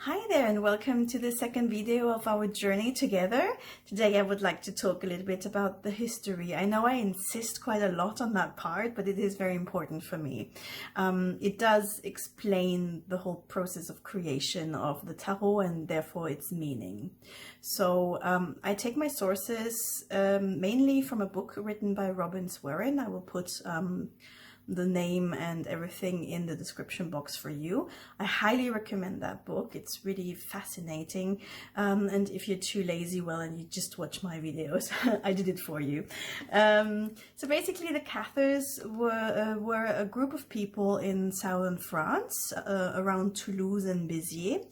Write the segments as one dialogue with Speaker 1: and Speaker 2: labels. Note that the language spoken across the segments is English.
Speaker 1: Hi there and welcome to the second video of our journey together. Today I would like to talk a little bit about the history. I know I insist quite a lot on that part, but it is very important for me. It does explain the whole process of creation of the tarot and therefore its meaning. So I take my sources mainly from a book written by Swiryn. I will put the name and everything in the description box for you. I highly recommend that book. It's really fascinating. And if you're too lazy, well, and you just watch my videos, I did it for you. So basically the Cathars were a group of people in southern France, around Toulouse and Béziers.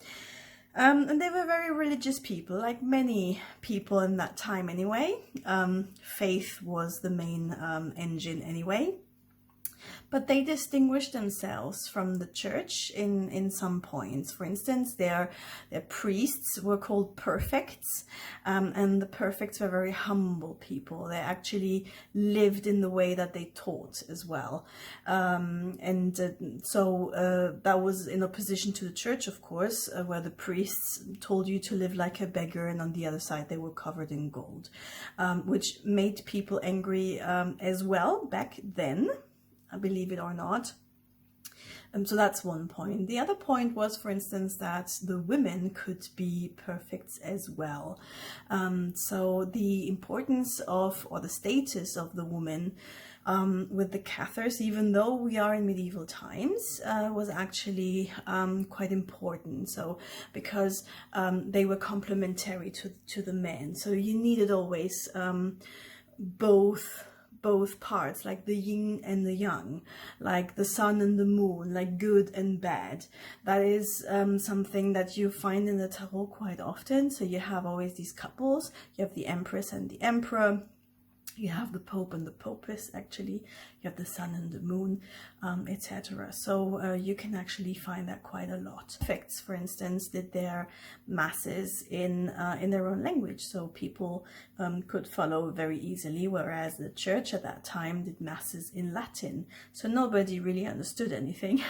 Speaker 1: And they were very religious people, like many people in that time anyway. Faith was the main engine anyway. But they distinguished themselves from the church in some points. For instance, their priests were called perfects, and the perfects were very humble people. They actually lived in the way that they taught as well. So that was in opposition to the church, of course, where the priests told you to live like a beggar, and on the other side they were covered in gold, which made people angry as well back then. Believe it or not. So that's one point. The other point was, for instance, that the women could be perfects as well. So the importance of, or the status of the woman with the Cathars, even though we are in medieval times, was actually quite important. So because they were complementary to the men. So you needed always both parts, like the yin and the yang, like the sun and the moon, like good and bad. That is something that you find in the tarot quite often. So you have always these couples. You have the empress and the emperor. You have the pope and the popess, actually. You have the sun and the moon, etc. So you can actually find that quite a lot. Perfects, for instance, did their masses in their own language, so people could follow very easily, whereas the church at that time did masses in Latin. So nobody really understood anything.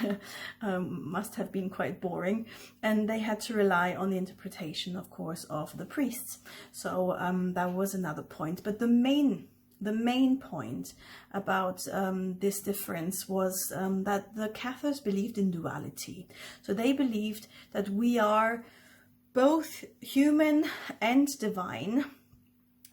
Speaker 1: Must have been quite boring. And they had to rely on the interpretation, of course, of the priests. So that was another point. But the main point about this difference was that the Cathars believed in duality. So they believed that we are both human and divine,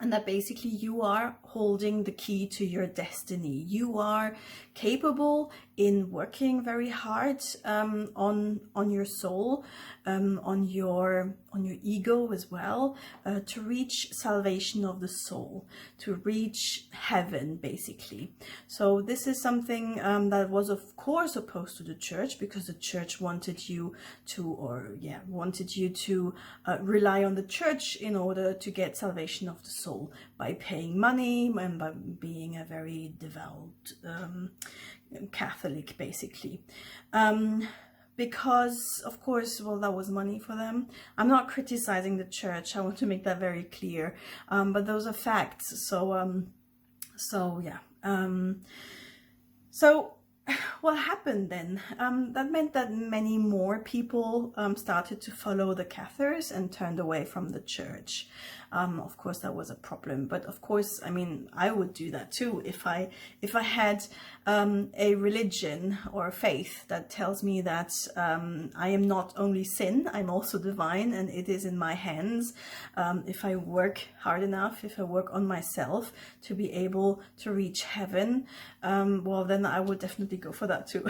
Speaker 1: and that basically you are holding the key to your destiny. You are capable in working very hard on your soul, on your ego as well, to reach salvation of the soul, to reach heaven, basically. So this is something that was of course opposed to the church, because the church wanted you to rely on the church in order to get salvation of the soul by paying money and by being a very devout Catholic, basically. Because, of course, well, that was money for them. I'm not criticizing the church. I want to make that very clear. But those are facts. So what happened then? That meant that many more people started to follow the Cathars and turned away from the church. Of course, that was a problem. But of course, I mean, I would do that too if I had a religion or a faith that tells me that I am not only sin, I'm also divine, and it is in my hands. If I work hard enough, if I work on myself to be able to reach heaven, well, then I would definitely go for that too.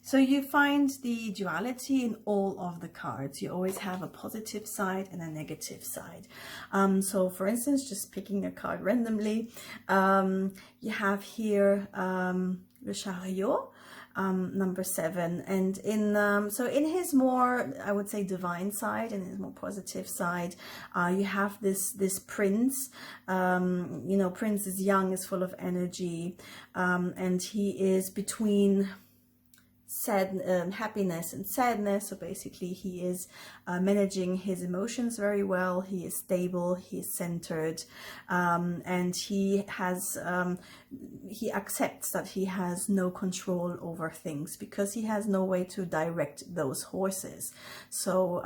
Speaker 1: So you find the duality in all of the cards. You always have a positive side and a negative side. So for instance, just picking a card randomly, you have here Le Chariot, number 7, and in his more, I would say, divine side, and his more positive side, you have this prince. Prince is young, is full of energy, and he is between happiness and sadness. So basically he is managing his emotions very well, he is stable, he is centered, and he accepts that he has no control over things because he has no way to direct those horses. So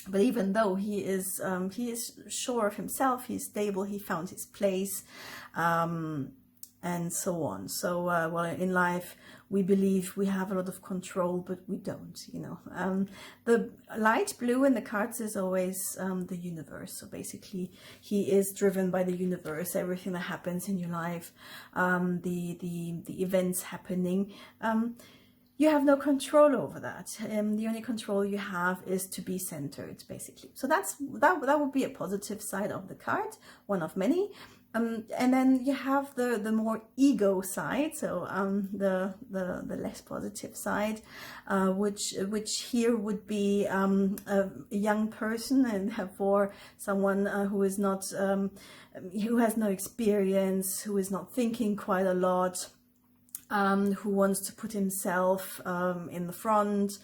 Speaker 1: but even though he is sure of himself, he's stable, he found his place, and so on. So well, in life we believe we have a lot of control, but we don't, you know. The light blue in the cards is always the universe. So basically he is driven by the universe, everything that happens in your life, the events happening, you have no control over that. The only control you have is to be centered, basically. So that would be a positive side of the card, one of many. And then you have the more ego side, so the less positive side, which here would be a young person, and for someone who is not who has no experience, who is not thinking quite a lot, who wants to put himself in the front,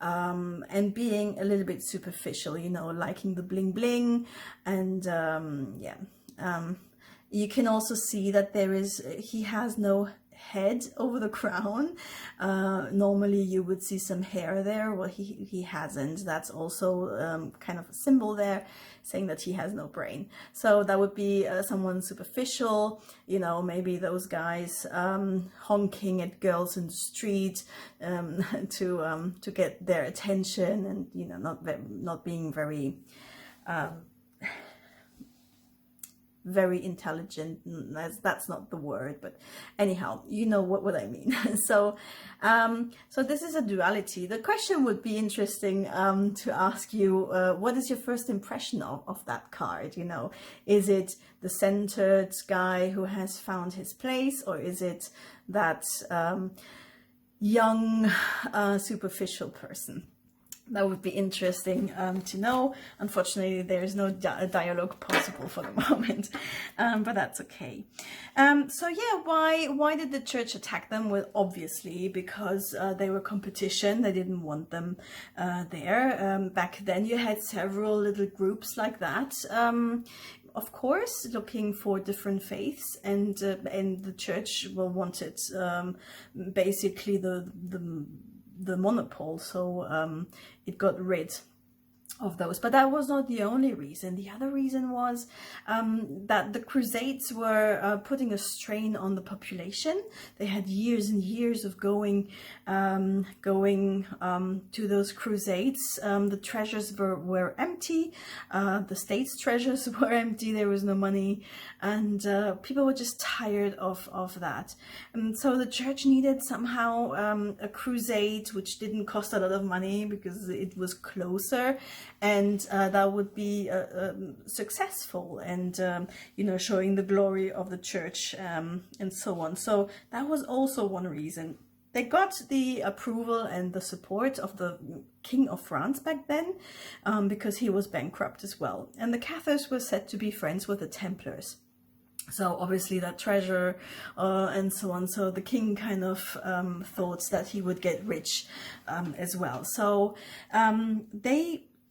Speaker 1: and being a little bit superficial, you know, liking the bling bling, and yeah. You can also see that he has no head over the crown. Normally you would see some hair there. Well, he hasn't. That's also kind of a symbol there, saying that he has no brain. So that would be someone superficial, you know, maybe those guys honking at girls in the street to get their attention, and, you know, not being very very intelligent. That's not the word, but anyhow, you know what I mean. So so this is a duality. The question would be interesting to ask you, what is your first impression of that card? You know, is it the centered guy who has found his place, or is it that young superficial person? That would be interesting to know. Unfortunately, there is no dialogue possible for the moment, but that's okay. So yeah, why did the church attack them? Well, obviously because they were competition. They didn't want them there. Back then, you had several little groups like that. Of course, looking for different faiths, and the church wanted basically the monopole, so it got rid of those. But that was not the only reason. The other reason was that the Crusades were putting a strain on the population. They had years and years of going to those Crusades. The treasures were empty. The state's treasures were empty. There was no money, and people were just tired of that. And so the church needed somehow a crusade which didn't cost a lot of money because it was closer, and that would be successful, and you know, showing the glory of the church, and so on. So that was also one reason. They got the approval and the support of the King of France back then, because he was bankrupt as well. And the Cathars were said to be friends with the Templars. So obviously that treasure and so on. So the king kind of thought that he would get rich as well. So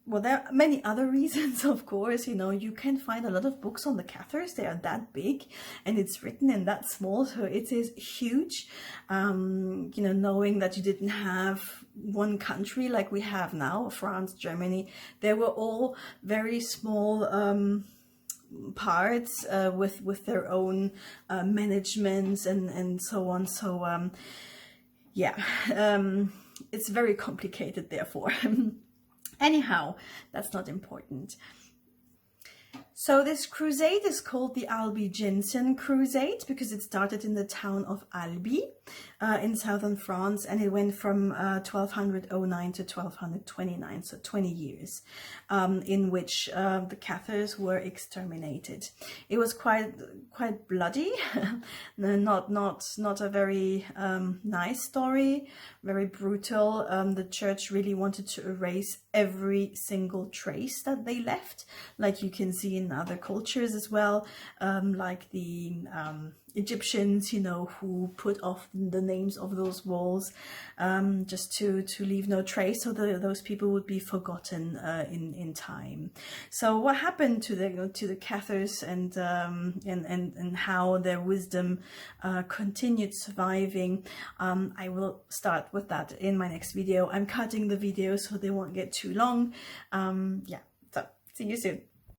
Speaker 1: well, there are many other reasons, of course. You know, you can find a lot of books on the Cathars. They are that big, and it's written in that small, so it is huge. You know, knowing that you didn't have one country like we have now, France, Germany, they were all very small parts with their own management and so on. So yeah, it's very complicated, therefore. Anyhow, that's not important. So this crusade is called the Albigensian Crusade because it started in the town of Albi in southern France, and it went from 1209 to 1229, so 20 years, in which the Cathars were exterminated. It was quite bloody, not a very nice story, very brutal. The church really wanted to erase every single trace that they left, like you can see in in other cultures as well, like the Egyptians, you know, who put off the names of those walls just to leave no trace, so those people would be forgotten in time. So what happened to the Cathars and how their wisdom continued surviving, I will start with that in my next video. I'm cutting the video so they won't get too long. Yeah, so see you soon.